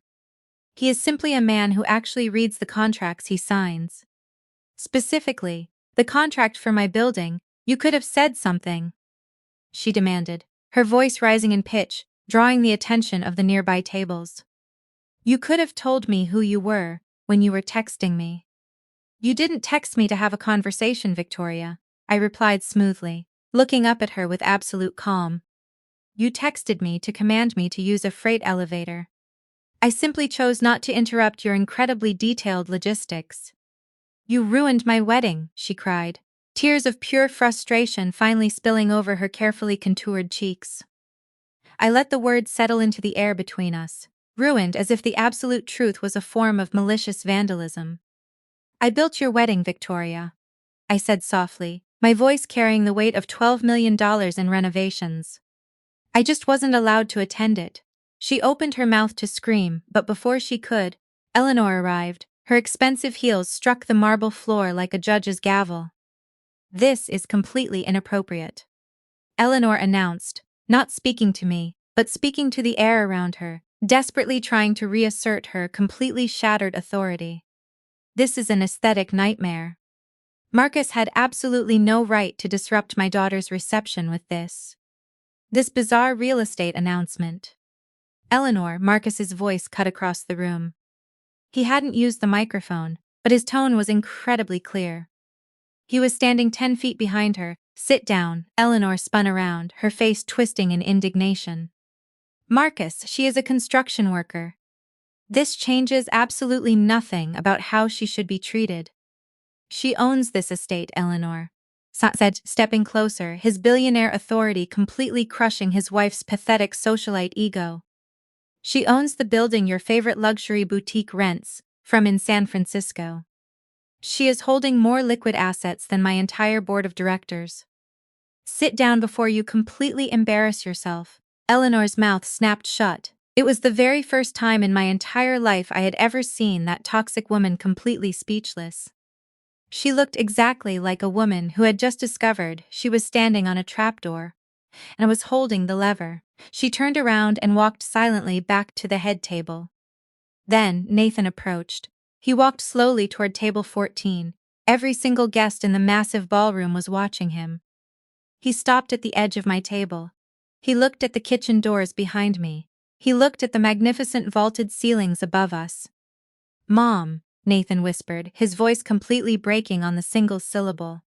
He is simply a man who actually reads the contracts he signs. Specifically, the contract for my building. You could have said something," she demanded, her voice rising in pitch, drawing the attention of the nearby tables. "You could have told me who you were when you were texting me." "You didn't text me to have a conversation, Victoria," I replied smoothly, looking up at her with absolute calm. "You texted me to command me to use a freight elevator. I simply chose not to interrupt your incredibly detailed logistics." "You ruined my wedding," she cried, tears of pure frustration finally spilling over her carefully contoured cheeks. I let the words settle into the air between us, ruined as if the absolute truth was a form of malicious vandalism. "I built your wedding, Victoria," I said softly, my voice carrying the weight of $12 million in renovations. "I just wasn't allowed to attend it." She opened her mouth to scream, but before she could, Eleanor arrived. Her expensive heels struck the marble floor like a judge's gavel. "This is completely inappropriate," Eleanor announced, not speaking to me, but speaking to the air around her. desperately trying to reassert her completely shattered authority. This is an aesthetic nightmare. Marcus had absolutely no right to disrupt my daughter's reception with this bizarre real estate announcement. Eleanor, Marcus's voice cut across the room. He hadn't used the microphone, but his tone was incredibly clear. He was standing 10 feet behind her. "Sit down." Eleanor spun around, her face twisting in indignation. "Marcus, she is a construction worker. This changes absolutely nothing about how she should be treated. She owns this estate," Eleanor said, stepping closer, his billionaire authority completely crushing his wife's pathetic socialite ego. "She owns the building your favorite luxury boutique rents from in San Francisco. She is holding more liquid assets than my entire board of directors. Sit down before you completely embarrass yourself." Eleanor's mouth snapped shut. It was the very first time in my entire life I had ever seen that toxic woman completely speechless. She looked exactly like a woman who had just discovered she was standing on a trapdoor and was holding the lever. She turned around and walked silently back to the head table. Then Nathan approached. He walked slowly toward table 14. Every single guest in the massive ballroom was watching him. He stopped at the edge of my table. He looked at the kitchen doors behind me. He looked at the magnificent vaulted ceilings above us. "Mom," Nathan whispered, his voice completely breaking on the single syllable.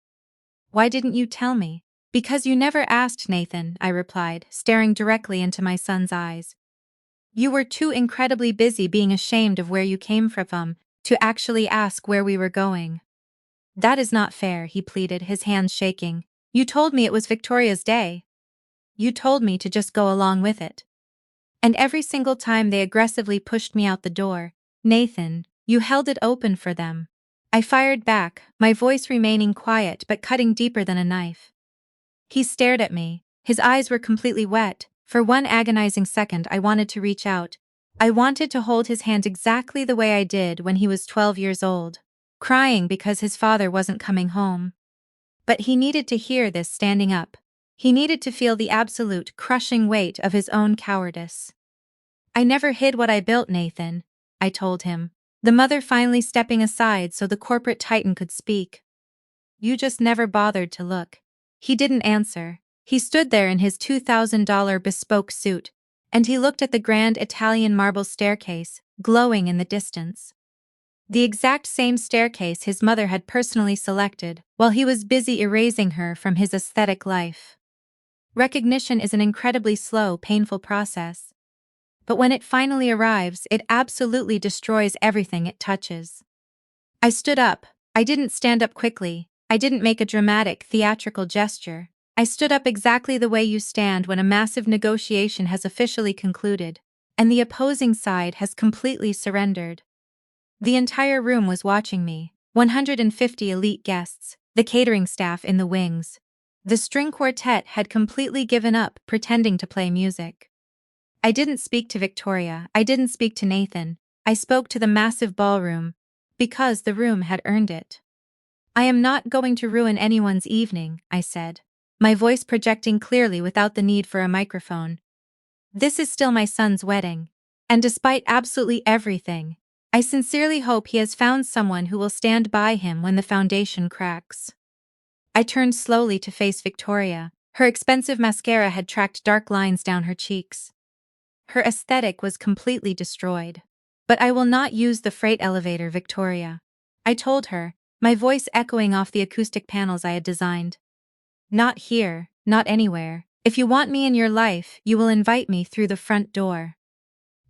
"Why didn't you tell me?" "Because you never asked, Nathan," I replied, staring directly into my son's eyes. "You were too incredibly busy being ashamed of where you came from to actually ask where we were going." "That is not fair," he pleaded, his hands shaking. "You told me it was Victoria's day. You told me to just go along with it. And every single time they aggressively pushed me out the door, Nathan, you held it open for them." I fired back, my voice remaining quiet but cutting deeper than a knife. He stared at me. His eyes were completely wet. For one agonizing second I wanted to reach out. I wanted to hold his hand exactly the way I did when he was 12 years old, crying because his father wasn't coming home. But he needed to hear this standing up. He needed to feel the absolute, crushing weight of his own cowardice. "I never hid what I built, Nathan," I told him, the mother finally stepping aside so the corporate titan could speak. "You just never bothered to look." He didn't answer. He stood there in his $2,000 bespoke suit, and he looked at the grand Italian marble staircase, glowing in the distance. The exact same staircase his mother had personally selected, while he was busy erasing her from his aesthetic life. Recognition is an incredibly slow, painful process. But when it finally arrives, it absolutely destroys everything it touches. I stood up. I didn't stand up quickly. I didn't make a dramatic, theatrical gesture. I stood up exactly the way you stand when a massive negotiation has officially concluded, and the opposing side has completely surrendered. The entire room was watching me, 150 elite guests, the catering staff in the wings. The string quartet had completely given up pretending to play music. I didn't speak to Victoria, I didn't speak to Nathan, I spoke to the massive ballroom, because the room had earned it. "I am not going to ruin anyone's evening," I said, my voice projecting clearly without the need for a microphone. "This is still my son's wedding, and despite absolutely everything, I sincerely hope he has found someone who will stand by him when the foundation cracks." I turned slowly to face Victoria. Her expensive mascara had tracked dark lines down her cheeks. Her aesthetic was completely destroyed. "But I will not use the freight elevator, Victoria," I told her, my voice echoing off the acoustic panels I had designed. "Not here, not anywhere. If you want me in your life, you will invite me through the front door.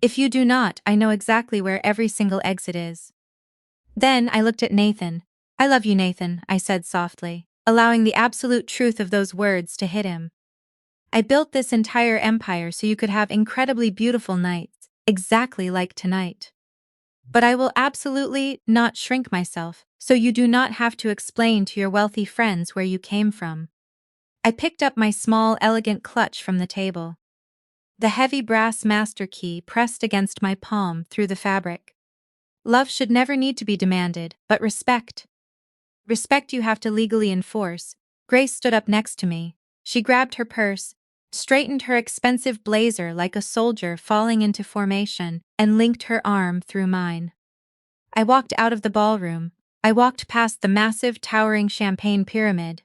If you do not, I know exactly where every single exit is." Then I looked at Nathan. "I love you, Nathan," I said softly, allowing the absolute truth of those words to hit him. "I built this entire empire so you could have incredibly beautiful nights, exactly like tonight. But I will absolutely not shrink myself, so you do not have to explain to your wealthy friends where you came from." I picked up my small, elegant clutch from the table. The heavy brass master key pressed against my palm through the fabric. Love should never need to be demanded, but respect. Respect you have to legally enforce. Grace stood up next to me. She grabbed her purse, straightened her expensive blazer like a soldier falling into formation, and linked her arm through mine. I walked out of the ballroom. I walked past the massive towering champagne pyramid.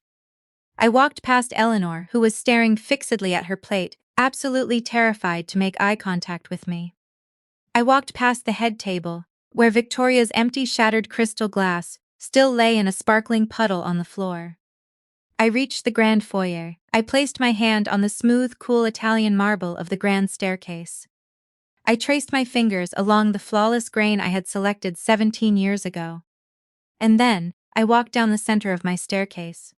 I walked past Eleanor, who was staring fixedly at her plate, absolutely terrified to make eye contact with me. I walked past the head table, where Victoria's empty shattered crystal glass still lay in a sparkling puddle on the floor. I reached the grand foyer. I placed my hand on the smooth, cool Italian marble of the grand staircase. I traced my fingers along the flawless grain I had selected 17 years ago. And then, I walked down the center of my staircase.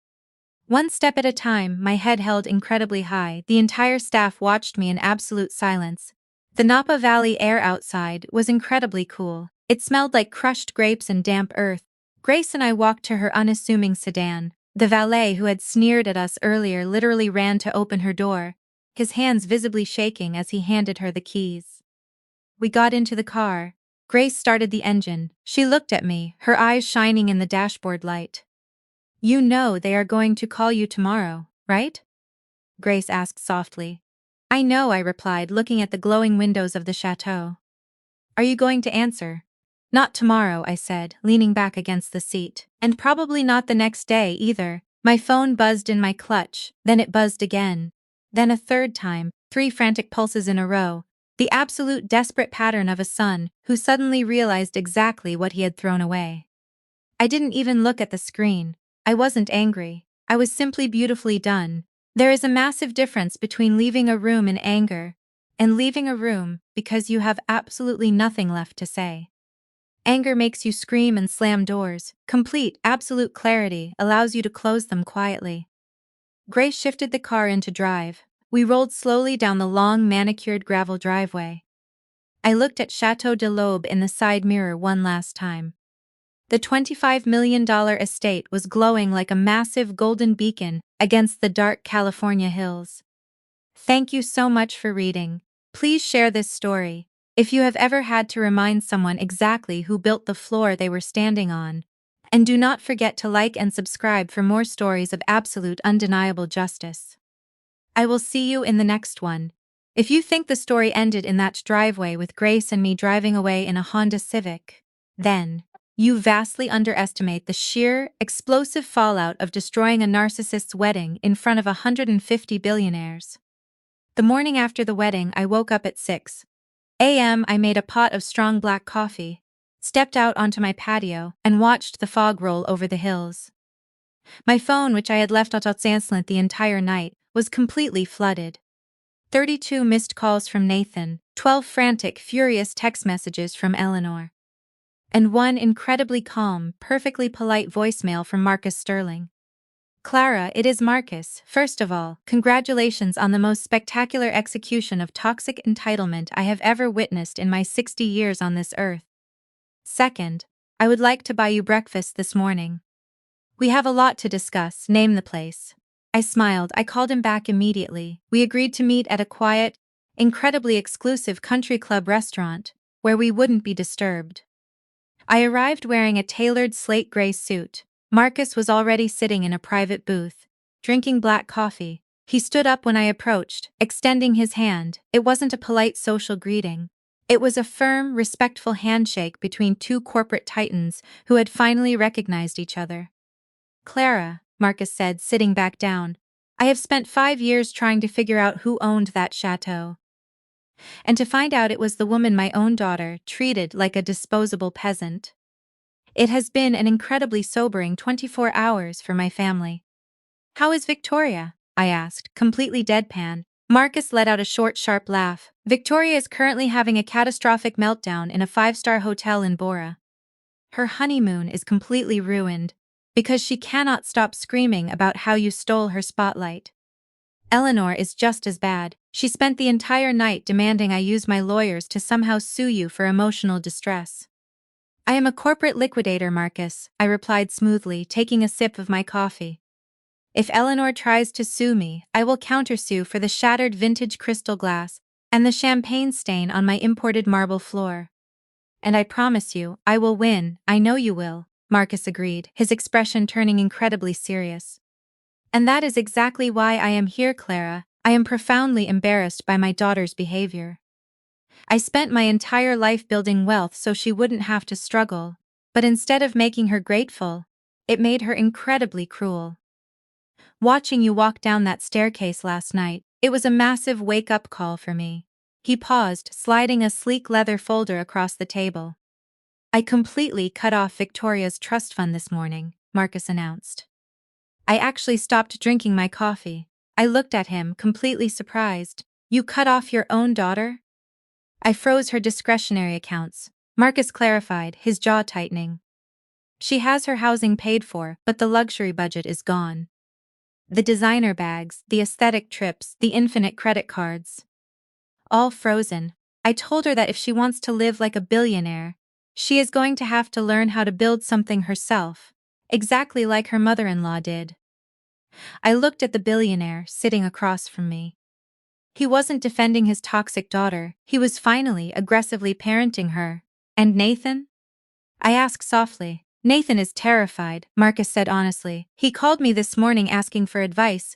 One step at a time, my head held incredibly high. The entire staff watched me in absolute silence. The Napa Valley air outside was incredibly cool. It smelled like crushed grapes and damp earth. Grace and I walked to her unassuming sedan. The valet who had sneered at us earlier literally ran to open her door, his hands visibly shaking as he handed her the keys. We got into the car. Grace started the engine. She looked at me, her eyes shining in the dashboard light. "You know they are going to call you tomorrow, right?" Grace asked softly. "I know," I replied, looking at the glowing windows of the chateau. "Are you going to answer?" "Not tomorrow," I said, leaning back against the seat. "And probably not the next day either." My phone buzzed in my clutch, then it buzzed again. Then a third time, 3 frantic pulses in a row. The absolute desperate pattern of a son who suddenly realized exactly what he had thrown away. I didn't even look at the screen. I wasn't angry. I was simply beautifully done. There is a massive difference between leaving a room in anger and leaving a room because you have absolutely nothing left to say. Anger makes you scream and slam doors. Complete, absolute clarity allows you to close them quietly. Grace shifted the car into drive. We rolled slowly down the long, manicured gravel driveway. I looked at Chateau de l'Aube in the side mirror one last time. The $25 million estate was glowing like a massive golden beacon against the dark California hills. Thank you so much for reading. Please share this story if you have ever had to remind someone exactly who built the floor they were standing on. And do not forget to like and subscribe for more stories of absolute undeniable justice. I will see you in the next one. If you think the story ended in that driveway with Grace and me driving away in a Honda Civic, then you vastly underestimate the sheer, explosive fallout of destroying a narcissist's wedding in front of 150 billionaires. The morning after the wedding, I woke up at 6 a.m. I made a pot of strong black coffee, stepped out onto my patio, and watched the fog roll over the hills. My phone, which I had left on silent the entire night, was completely flooded. 32 missed calls from Nathan, 12 frantic, furious text messages from Eleanor, and one incredibly calm, perfectly polite voicemail from Marcus Sterling. "Clara, it is Marcus. First of all, congratulations on the most spectacular execution of toxic entitlement I have ever witnessed in my 60 years on this earth. Second, I would like to buy you breakfast this morning. We have a lot to discuss. Name the place." I smiled. I called him back immediately. We agreed to meet at a quiet, incredibly exclusive country club restaurant, where we wouldn't be disturbed. I arrived wearing a tailored slate gray suit. Marcus was already sitting in a private booth, drinking black coffee. He stood up when I approached, extending his hand. It wasn't a polite social greeting. It was a firm, respectful handshake between two corporate titans who had finally recognized each other. "Clara," Marcus said, sitting back down, "I have spent 5 years trying to figure out who owned that chateau. And to find out it was the woman my own daughter treated like a disposable peasant. It has been an incredibly sobering 24 hours for my family." "How is Victoria?" I asked, completely deadpan. Marcus let out a short, sharp laugh. "Victoria is currently having a catastrophic meltdown in a 5-star hotel in Bora. Her honeymoon is completely ruined because she cannot stop screaming about how you stole her spotlight. Eleanor is just as bad. She spent the entire night demanding I use my lawyers to somehow sue you for emotional distress." "I am a corporate liquidator, Marcus," I replied smoothly, taking a sip of my coffee. "If Eleanor tries to sue me, I will countersue for the shattered vintage crystal glass and the champagne stain on my imported marble floor. And I promise you, I will win." "I know you will," Marcus agreed, his expression turning incredibly serious. "And that is exactly why I am here, Clara. I am profoundly embarrassed by my daughter's behavior. I spent my entire life building wealth so she wouldn't have to struggle, but instead of making her grateful, it made her incredibly cruel. Watching you walk down that staircase last night, it was a massive wake-up call for me. He paused, sliding a sleek leather folder across the table. I completely cut off Victoria's trust fund this morning, Marcus announced. I actually stopped drinking my coffee. I looked at him, completely surprised. You cut off your own daughter? I froze her discretionary accounts, Marcus clarified, his jaw tightening. She has her housing paid for, but the luxury budget is gone. The designer bags, the aesthetic trips, the infinite credit cards. All frozen. I told her that if she wants to live like a billionaire, she is going to have to learn how to build something herself, exactly like her mother-in-law did. I looked at the billionaire sitting across from me. He wasn't defending his toxic daughter, he was finally aggressively parenting her. And Nathan? I asked softly. Nathan is terrified, Marcus said honestly. He called me this morning asking for advice.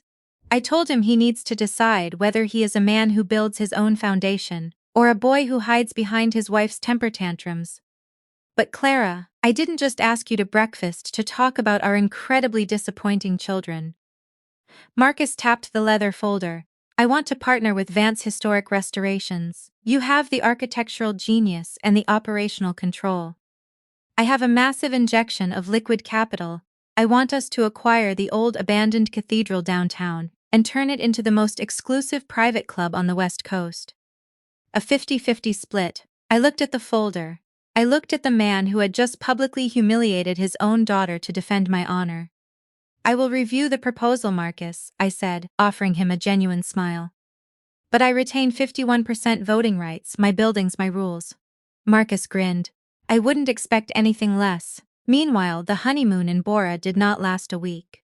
I told him he needs to decide whether he is a man who builds his own foundation, or a boy who hides behind his wife's temper tantrums. But Clara, I didn't just ask you to breakfast to talk about our incredibly disappointing children. Marcus tapped the leather folder. I want to partner with Vance Historic Restorations. You have the architectural genius and the operational control. I have a massive injection of liquid capital. I want us to acquire the old abandoned cathedral downtown and turn it into the most exclusive private club on the West Coast. A 50-50 split. I looked at the folder. I looked at the man who had just publicly humiliated his own daughter to defend my honor. I will review the proposal, Marcus, I said, offering him a genuine smile. But I retain 51% voting rights, my buildings, my rules. Marcus grinned. I wouldn't expect anything less. Meanwhile, the honeymoon in Bora did not last a week.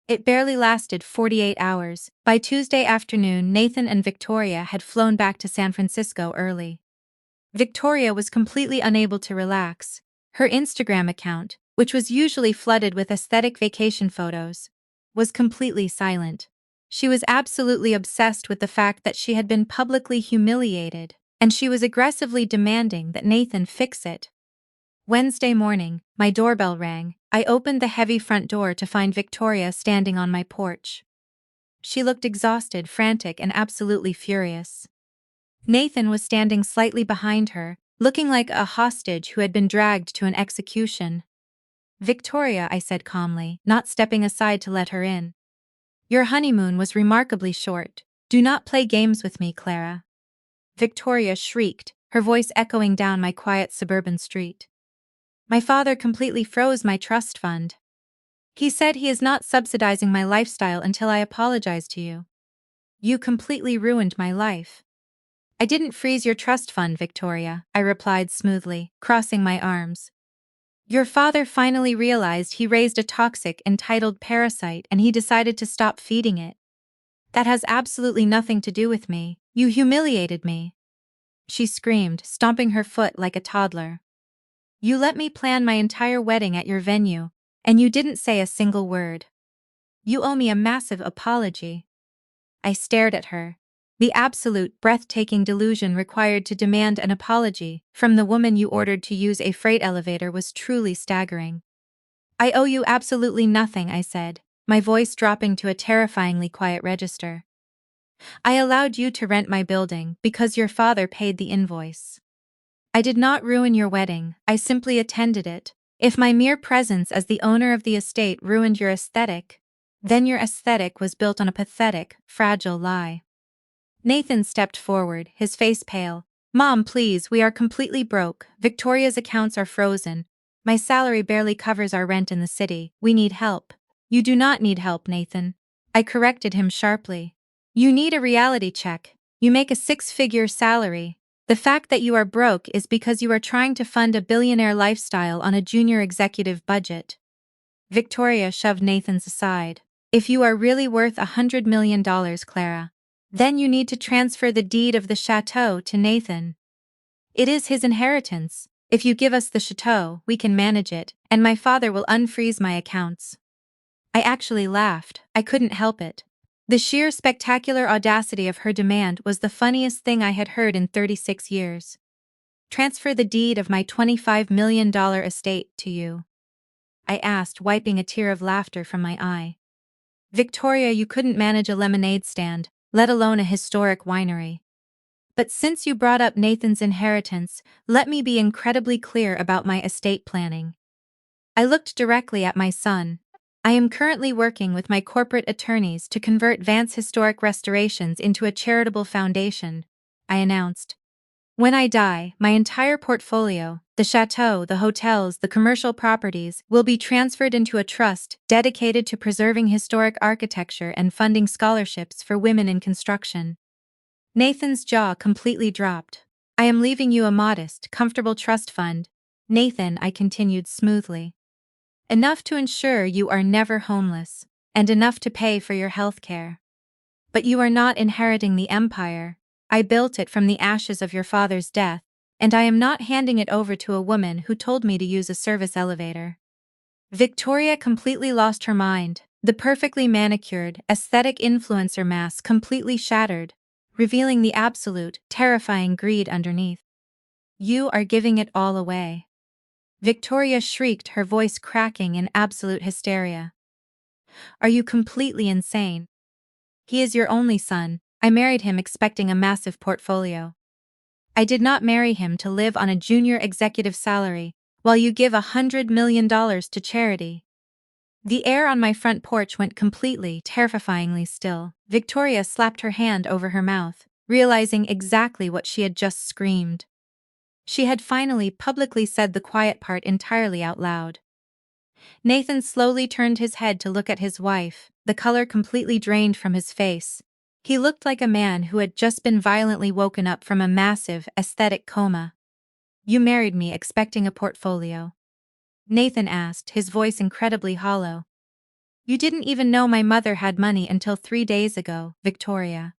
It barely lasted 48 hours. By Tuesday afternoon, Nathan and Victoria had flown back to San Francisco early. Victoria was completely unable to relax. Her Instagram account, which was usually flooded with aesthetic vacation photos, was completely silent. She was absolutely obsessed with the fact that she had been publicly humiliated, and she was aggressively demanding that Nathan fix it. Wednesday morning, my doorbell rang. I opened the heavy front door to find Victoria standing on my porch. She looked exhausted, frantic, and absolutely furious. Nathan was standing slightly behind her, looking like a hostage who had been dragged to an execution. Victoria, I said calmly, not stepping aside to let her in. Your honeymoon was remarkably short. Do not play games with me, Clara. Victoria shrieked, her voice echoing down my quiet suburban street. My father completely froze my trust fund. He said he is not subsidizing my lifestyle until I apologize to you. You completely ruined my life. I didn't freeze your trust fund, Victoria, I replied smoothly, crossing my arms. Your father finally realized he raised a toxic, entitled parasite and he decided to stop feeding it. That has absolutely nothing to do with me. You humiliated me. She screamed, stomping her foot like a toddler. You let me plan my entire wedding at your venue, and you didn't say a single word. You owe me a massive apology. I stared at her. The absolute, breathtaking delusion required to demand an apology from the woman you ordered to use a freight elevator was truly staggering. I owe you absolutely nothing, I said, my voice dropping to a terrifyingly quiet register. I allowed you to rent my building because your father paid the invoice. I did not ruin your wedding, I simply attended it. If my mere presence as the owner of the estate ruined your aesthetic, then your aesthetic was built on a pathetic, fragile lie. Nathan stepped forward, his face pale. Mom, please, we are completely broke. Victoria's accounts are frozen. My salary barely covers our rent in the city. We need help. You do not need help, Nathan. I corrected him sharply. You need a reality check. You make a six-figure salary. The fact that you are broke is because you are trying to fund a billionaire lifestyle on a junior executive budget. Victoria shoved Nathan's aside. If you are really worth $100 million, Clara, then you need to transfer the deed of the chateau to Nathan. It is his inheritance. If you give us the chateau, we can manage it, and my father will unfreeze my accounts. I actually laughed. I couldn't help it. The sheer spectacular audacity of her demand was the funniest thing I had heard in 36 years. Transfer the deed of my $25 million estate to you, I asked, wiping a tear of laughter from my eye. Victoria, you couldn't manage a lemonade stand, let alone a historic winery. But since you brought up Nathan's inheritance, let me be incredibly clear about my estate planning. I looked directly at my son. I am currently working with my corporate attorneys to convert Vance Historic Restorations into a charitable foundation, I announced. When I die, my entire portfolio, the chateau, the hotels, the commercial properties, will be transferred into a trust dedicated to preserving historic architecture and funding scholarships for women in construction. Nathan's jaw completely dropped. I am leaving you a modest, comfortable trust fund, Nathan, I continued smoothly. Enough to ensure you are never homeless, and enough to pay for your health care. But you are not inheriting the empire. I built it from the ashes of your father's death, and I am not handing it over to a woman who told me to use a service elevator. Victoria completely lost her mind, the perfectly manicured, aesthetic influencer mask completely shattered, revealing the absolute, terrifying greed underneath. You are giving it all away. Victoria shrieked, her voice cracking in absolute hysteria. Are you completely insane? He is your only son. I married him expecting a massive portfolio. I did not marry him to live on a junior executive salary, while you give $100 million to charity. The air on my front porch went completely, terrifyingly still. Victoria slapped her hand over her mouth, realizing exactly what she had just screamed. She had finally publicly said the quiet part entirely out loud. Nathan slowly turned his head to look at his wife, the color completely drained from his face. He looked like a man who had just been violently woken up from a massive, aesthetic coma. You married me expecting a portfolio? Nathan asked, his voice incredibly hollow. You didn't even know my mother had money until 3 days ago, Victoria.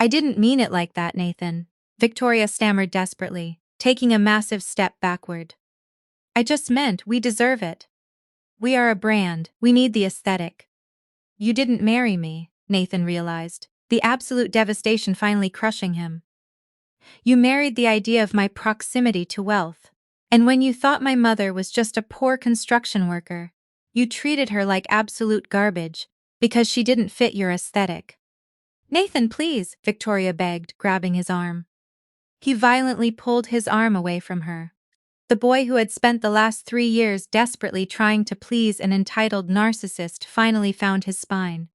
I didn't mean it like that, Nathan, Victoria stammered desperately, taking a massive step backward. I just meant we deserve it. We are a brand, we need the aesthetic. You didn't marry me, Nathan realized, the absolute devastation finally crushing him. You married the idea of my proximity to wealth. And when you thought my mother was just a poor construction worker, you treated her like absolute garbage, because she didn't fit your aesthetic. Nathan, please, Victoria begged, grabbing his arm. He violently pulled his arm away from her. The boy who had spent the last 3 years desperately trying to please an entitled narcissist finally found his spine.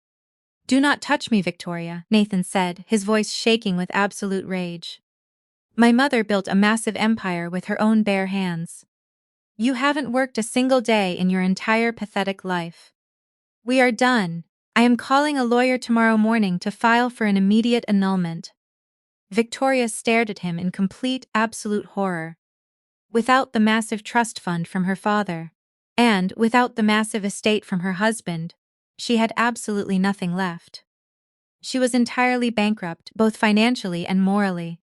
Do not touch me, Victoria, Nathan said, his voice shaking with absolute rage. My mother built a massive empire with her own bare hands. You haven't worked a single day in your entire pathetic life. We are done. I am calling a lawyer tomorrow morning to file for an immediate annulment. Victoria stared at him in complete, absolute horror. Without the massive trust fund from her father, and without the massive estate from her husband, she had absolutely nothing left. She was entirely bankrupt, both financially and morally.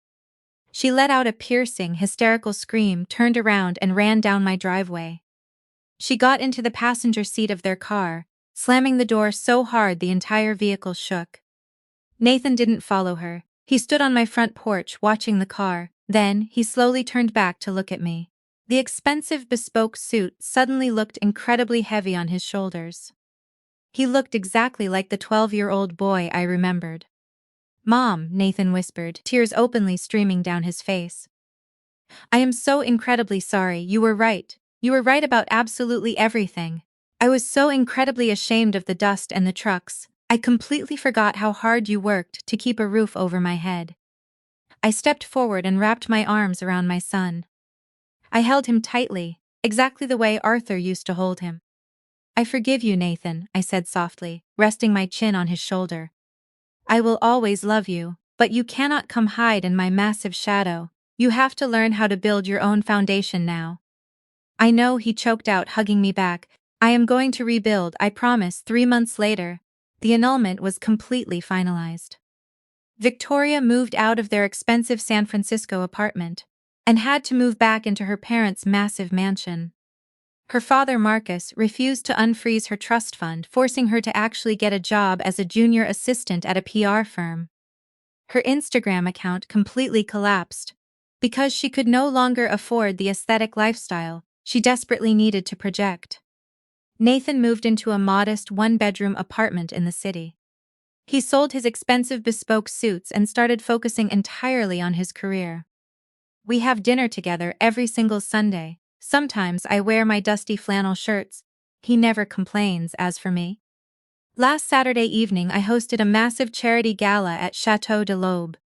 She let out a piercing, hysterical scream, turned around and ran down my driveway. She got into the passenger seat of their car, slamming the door so hard the entire vehicle shook. Nathan didn't follow her. He stood on my front porch watching the car, then he slowly turned back to look at me. The expensive bespoke suit suddenly looked incredibly heavy on his shoulders. He looked exactly like the 12-year-old boy I remembered. Mom, Nathan whispered, tears openly streaming down his face. I am so incredibly sorry, you were right. You were right about absolutely everything. I was so incredibly ashamed of the dust and the trucks. I completely forgot how hard you worked to keep a roof over my head. I stepped forward and wrapped my arms around my son. I held him tightly, exactly the way Arthur used to hold him. I forgive you, Nathan, I said softly, resting my chin on his shoulder. I will always love you, but you cannot come hide in my massive shadow. You have to learn how to build your own foundation now. I know, he choked out, hugging me back. I am going to rebuild, I promise. 3 months later, the annulment was completely finalized. Victoria moved out of their expensive San Francisco apartment and had to move back into her parents' massive mansion. Her father, Marcus, refused to unfreeze her trust fund, forcing her to actually get a job as a junior assistant at a PR firm. Her Instagram account completely collapsed. Because she could no longer afford the aesthetic lifestyle she desperately needed to project. Nathan moved into a modest one-bedroom apartment in the city. He sold his expensive bespoke suits and started focusing entirely on his career. We have dinner together every single Sunday. Sometimes I wear my dusty flannel shirts. He never complains. As for me, last Saturday evening I hosted a massive charity gala at Chateau de l'Aube.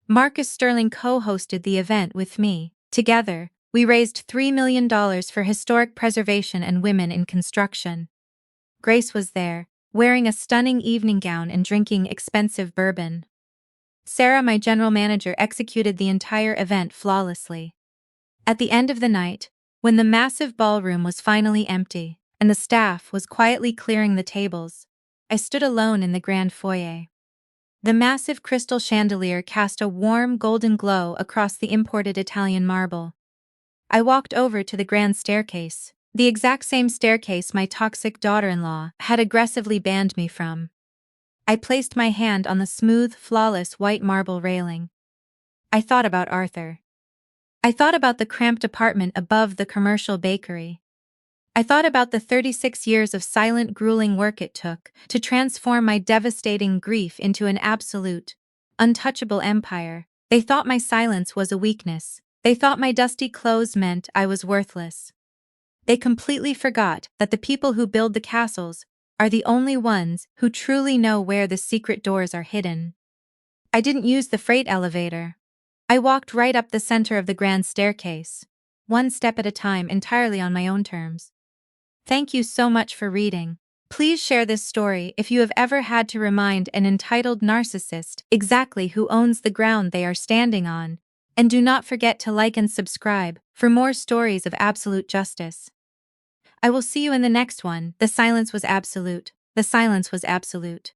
Marcus Sterling co-hosted the event with me. Together, we raised $3 million for historic preservation and women in construction. Grace was there, wearing a stunning evening gown and drinking expensive bourbon. Sarah, my general manager, executed the entire event flawlessly. At the end of the night, when the massive ballroom was finally empty, and the staff was quietly clearing the tables, I stood alone in the grand foyer. The massive crystal chandelier cast a warm golden glow across the imported Italian marble. I walked over to the grand staircase, the exact same staircase my toxic daughter-in-law had aggressively banned me from. I placed my hand on the smooth, flawless white marble railing. I thought about Arthur. I thought about the cramped apartment above the commercial bakery. I thought about the 36 years of silent, grueling work it took to transform my devastating grief into an absolute, untouchable empire. They thought my silence was a weakness. They thought my dusty clothes meant I was worthless. They completely forgot that the people who build the castles are the only ones who truly know where the secret doors are hidden. I didn't use the freight elevator. I walked right up the center of the grand staircase, one step at a time, entirely on my own terms. Thank you so much for reading. Please share this story if you have ever had to remind an entitled narcissist exactly who owns the ground they are standing on. And do not forget to like and subscribe for more stories of absolute justice. I will see you in the next one. The silence was absolute. The silence was absolute.